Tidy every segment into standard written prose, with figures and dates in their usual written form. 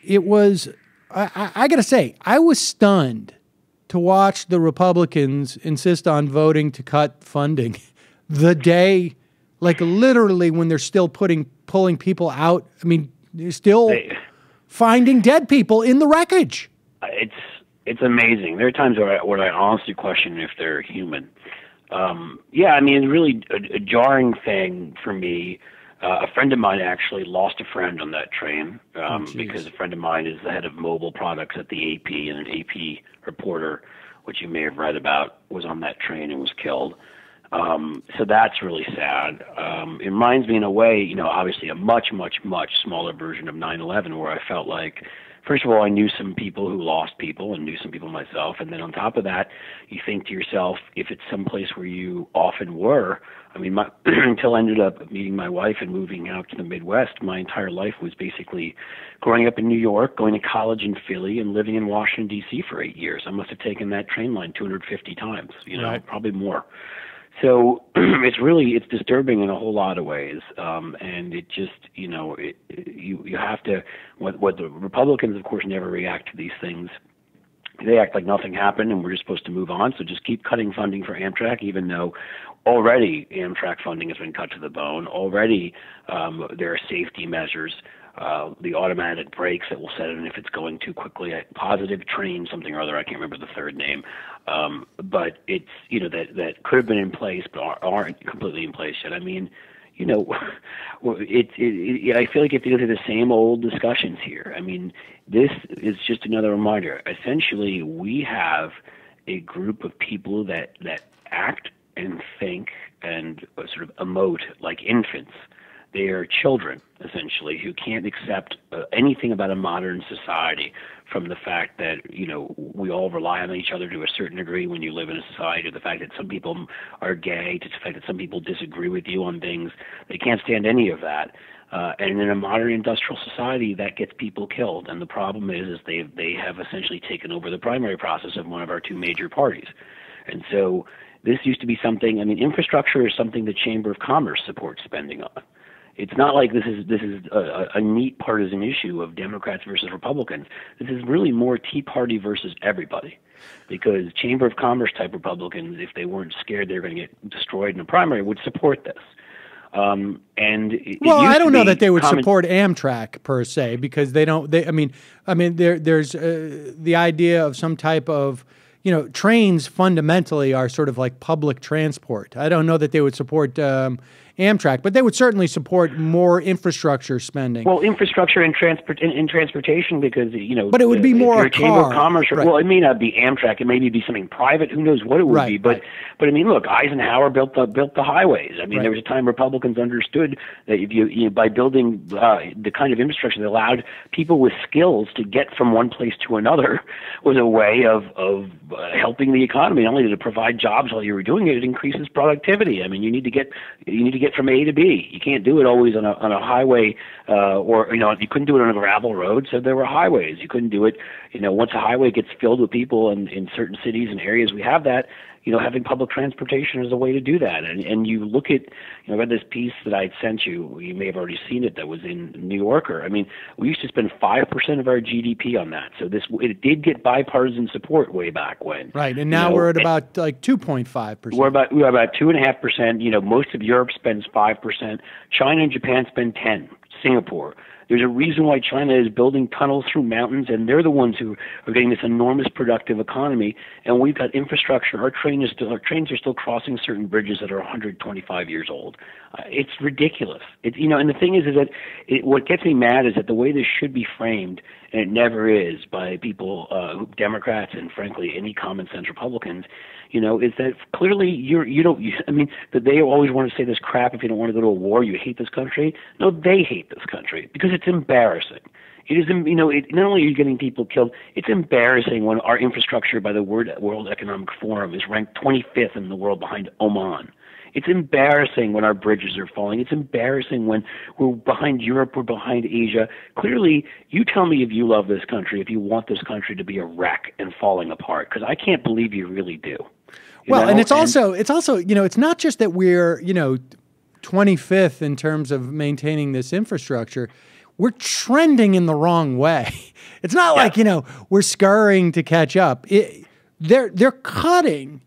it was, I got to say, I was stunned to watch the Republicans insist on voting to cut funding the day, like literally when they're still pulling people out. I mean, they're still finding dead people in the wreckage. It's amazing. There are times where I honestly question if they're human. Yeah, I mean, it's really a jarring thing for me. A friend of mine actually lost a friend on that train because a friend of mine is the head of mobile products at the AP, and an AP reporter, which you may have read about, was on that train and was killed. So that's really sad. It reminds me in a way, you know, obviously a much, much, much smaller version of 9/11, where I felt like, first of all, I knew some people who lost people and knew some people myself. And then on top of that, you think to yourself, if it's someplace where you often were, I mean, until I ended up meeting my wife and moving out to the Midwest, my entire life was basically growing up in New York, going to college in Philly, and living in Washington, D.C. for 8 years. I must have taken that train line 250 times, you know, probably more. So it's disturbing in a whole lot of ways, and it just, you know, you have to. What the Republicans, of course, never react to these things. They act like nothing happened, and we're just supposed to move on. So just keep cutting funding for Amtrak, even though already Amtrak funding has been cut to the bone. Already there are safety measures. The automatic brakes that will set in if it's going too quickly, a positive train, something or other, I can't remember the third name. But it's, you know, that could have been in place but aren't completely in place yet. I mean, you know, I feel like you have to go through the same old discussions here. I mean, this is just another reminder. Essentially, we have a group of people that act and think and sort of emote like infants. They are children, essentially, who can't accept anything about a modern society, from the fact that, you know, we all rely on each other to a certain degree when you live in a society, to the fact that some people are gay, to the fact that some people disagree with you on things. They can't stand any of that. And in a modern industrial society, that gets people killed. And the problem is they have essentially taken over the primary process of one of our two major parties. And so this used to be something, I mean, infrastructure is something the Chamber of Commerce supports spending on. It's not like this is a neat partisan issue of Democrats versus Republicans. This is really more Tea Party versus everybody, because Chamber of Commerce type Republicans, if they weren't scared they were going to get destroyed in a primary, would support this. I don't know that they would support Amtrak per se, because they don't. I mean, there's the idea of some type of, you know, trains fundamentally are sort of like public transport. I don't know that they would support Amtrak, but they would certainly support more infrastructure spending. Well, infrastructure and transportation, because, you know, but it would be more a Chamber car. of Commerce. Right. Well, it may not be Amtrak. It may be something private. Who knows what it would be? But I mean, look, Eisenhower built the highways. I mean, there was a time Republicans understood that if you by building the kind of infrastructure that allowed people with skills to get from one place to another was a way of helping the economy. Not only did it provide jobs while you were doing it, it increases productivity. I mean, you need to get from A to B. You can't do it always on a highway, or, you know, you couldn't do it on a gravel road, so there were highways. You couldn't do it, you know, once a highway gets filled with people, and in certain cities and areas we have that, you know, having public transportation is a way to do that. And you look at, you know, I read this piece that I sent you. You may have already seen it. That was in New Yorker. I mean, we used to spend 5% of our GDP on that. So it did get bipartisan support way back when. Right, and now we're at about like 2.5%. We're about 2.5%. You know, most of Europe spends 5%. China and Japan spend 10%. Singapore. There's a reason why China is building tunnels through mountains, and they're the ones who are getting this enormous productive economy. And we've got infrastructure. Our trains are still crossing certain bridges that are 125 years old. It's ridiculous. You know, and the thing is that what gets me mad is that the way this should be framed, and it never is by people, Democrats and frankly any common sense Republicans, you know, is that clearly that they always want to say this crap. If you don't want to go to a war, you hate this country. No, they hate this country because it's embarrassing. It is, you know, not only are you getting people killed, it's embarrassing when our infrastructure by the World Economic Forum is ranked 25th in the world behind Oman. It's embarrassing when our bridges are falling. It's embarrassing when we're behind Europe, we're behind Asia. Clearly, you tell me if you love this country, if you want this country to be a wreck and falling apart, because I can't believe you really do. Well, and it's also, you know, it's not just that we're, you know, 25th in terms of maintaining this infrastructure. we're trending in the wrong way. It's not like, we're scurrying to catch up. They're cutting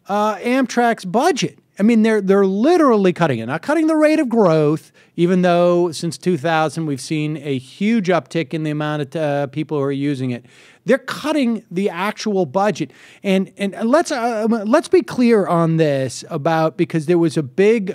Amtrak's budget. I mean, they're literally cutting it. Not cutting the rate of growth, even though since 2000 we've seen a huge uptick in the amount of people who are using it. They're cutting the actual budget, and let's be clear on this because there was a big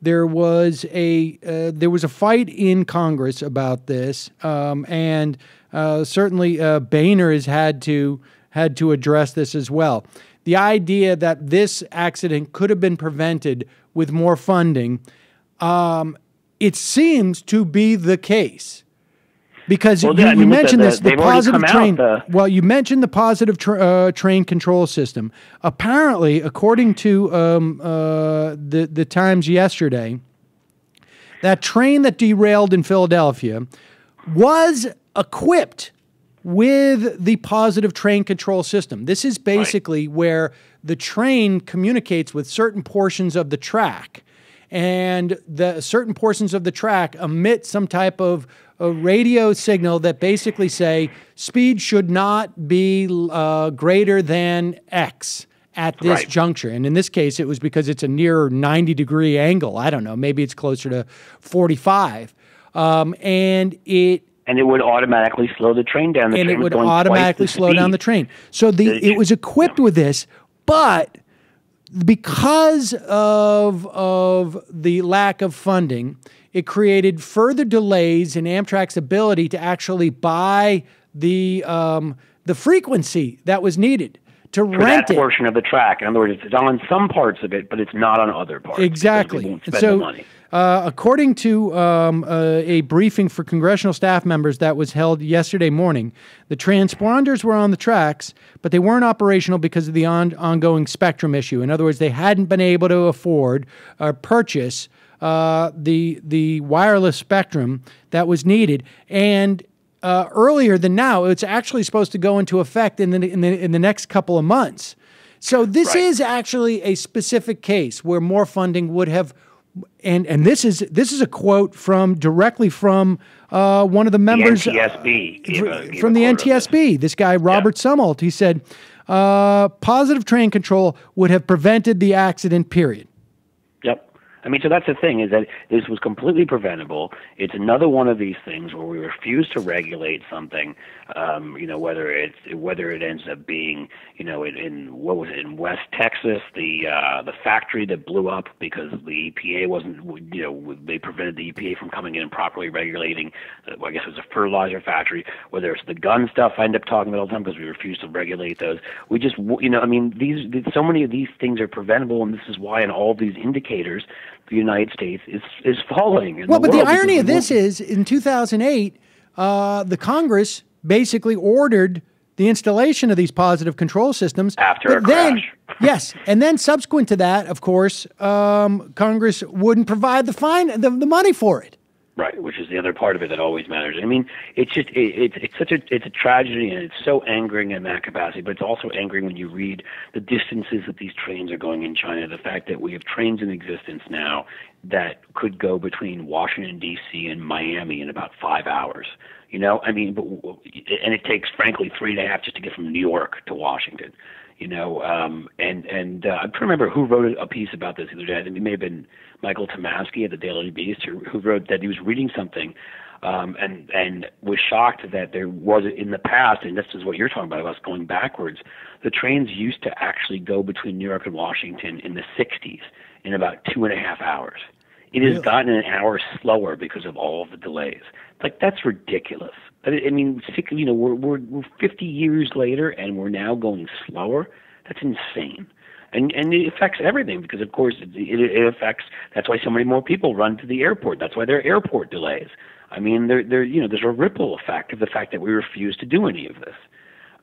there was a fight in Congress about this, and certainly Boehner has had to address this as well. The idea that this accident could have been prevented with more funding, it seems to be the case. Because you mentioned the positive train. Well, you mentioned the positive train control system. Apparently, according to the Times yesterday, that train that derailed in Philadelphia was equipped with the positive train control system. This is basically where the train communicates with certain portions of the track, and the certain portions of the track emit some type of a radio signal that basically say speed should not be greater than X at this juncture. And in this case, it was because it's a near 90-degree angle. I don't know. Maybe it's closer to 45. And it would automatically slow the train down. And it would automatically slow down the train. So it was equipped with this, but because of the lack of funding, it created further delays in Amtrak's ability to actually buy the frequency that was needed to rent that portion of the track. In other words, it's on some parts of it, but it's not on other parts. Exactly. They won't spend the money. According to a briefing for congressional staff members that was held yesterday morning, the transponders were on the tracks, but they weren't operational because of the ongoing spectrum issue. In other words, they hadn't been able to afford or purchase the wireless spectrum that was needed. And earlier than now, it's actually supposed to go into effect in the next couple of months. So this is actually a specific case where more funding would have. And this is a quote directly from one of the members the NTSB, from the NTSB. This guy Robert Sumholt. He said, "Positive train control would have prevented the accident." Period. Yep. I mean, so that's the thing, is that this was completely preventable. It's another one of these things where we refuse to regulate something, whether it ends up being, in what was it, in West Texas, the factory that blew up because the EPA wasn't, they prevented the EPA from coming in and properly regulating, I guess it was a fertilizer factory, whether it's the gun stuff I end up talking about all the time because we refuse to regulate those. We just, so many of these things are preventable, and this is why in all of these indicators, the United States is falling. Well, but the irony of this is, in 2008, the Congress basically ordered the installation of these positive control systems. After a crash. Yes, and then subsequent to that, of course, Congress wouldn't provide the money for it. Right, which is the other part of it that always matters. I mean, it's just it's a tragedy, and it's so angering in that capacity. But it's also angering when you read the distances that these trains are going in China. The fact that we have trains in existence now that could go between Washington D.C. and Miami in about 5 hours. I mean, and it takes frankly 3.5 just to get from New York to Washington. I'm trying to remember who wrote a piece about this the other day. I think it may have been Michael Tomasky at the Daily Beast who wrote that he was reading something and was shocked that there was, in the past, and this is what you're talking about us going backwards, the trains used to actually go between New York and Washington in the 60s in about 2.5 hours. It has gotten an hour slower because of all of the delays. That's ridiculous. I mean, we're 50 years later and we're now going slower. That's insane. And it affects everything because, of course, it affects. That's why so many more people run to the airport. That's why there are airport delays. I mean, there's a ripple effect of the fact that we refuse to do any of this.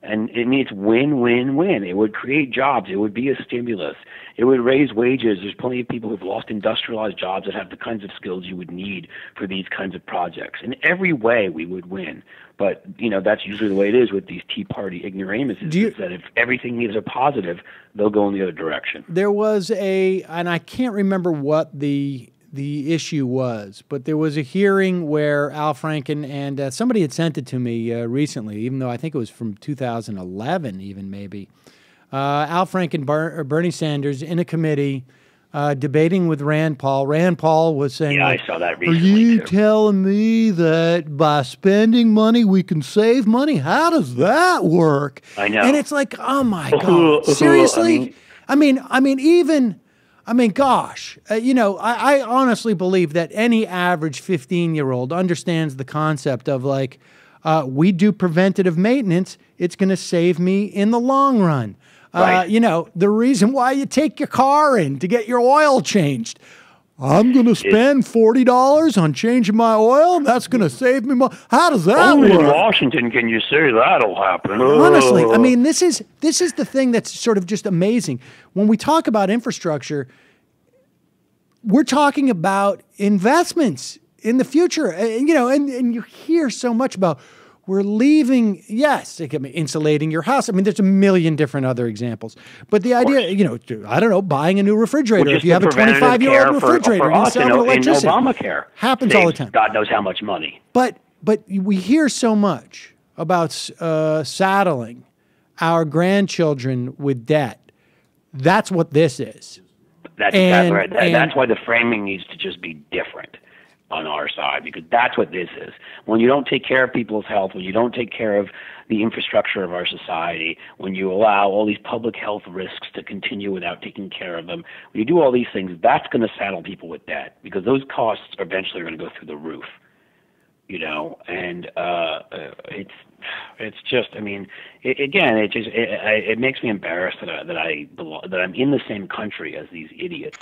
And I mean, it's win-win-win. It would create jobs. It would be a stimulus. It would raise wages. There's plenty of people who've lost industrialized jobs that have the kinds of skills you would need for these kinds of projects. In every way, we would win. But, that's usually the way it is with these Tea Party ignoramuses, is that if everything is a positive, they'll go in the other direction. There was and I can't remember what the the issue was, but there was a hearing where Al Franken and somebody had sent it to me recently, even though I think it was from 2011, even maybe. Al Franken, Bernie Sanders in a committee debating with Rand Paul. Rand Paul was saying, I saw that recently. Are you telling me that by spending money we can save money? How does that work? I know. And it's like, oh my God, seriously? Gosh, I honestly believe that any average 15-year-old understands the concept of like, we do preventative maintenance. It's going to save me in the long run. Right. The reason why you take your car in to get your oil changed. I'm going to spend $40 on changing my oil, and that's going to save me money. How does that Only work? in Washington can you say that'll happen. Honestly, I mean, this is the thing that's sort of just amazing. When we talk about infrastructure, we're talking about investments in the future. And you hear so much about we're leaving, yes, it can be insulating your house. I mean, there's a million different other examples. But the idea, I don't know, buying a new refrigerator. If you have a 25-year-old refrigerator, you sell it electricity. In Obamacare. Happens all the time. God knows how much money. But we hear so much about saddling our grandchildren with debt. That's what this is. That's exactly right. That's why the framing needs to just be different on our side, because that's what this is. When you don't take care of people's health, when you don't take care of the infrastructure of our society, when you allow all these public health risks to continue without taking care of them, when you do all these things, that's going to saddle people with debt, because those costs eventually are going to go through the roof. And it's just, I mean, it makes me embarrassed that I'm in the same country as these idiots.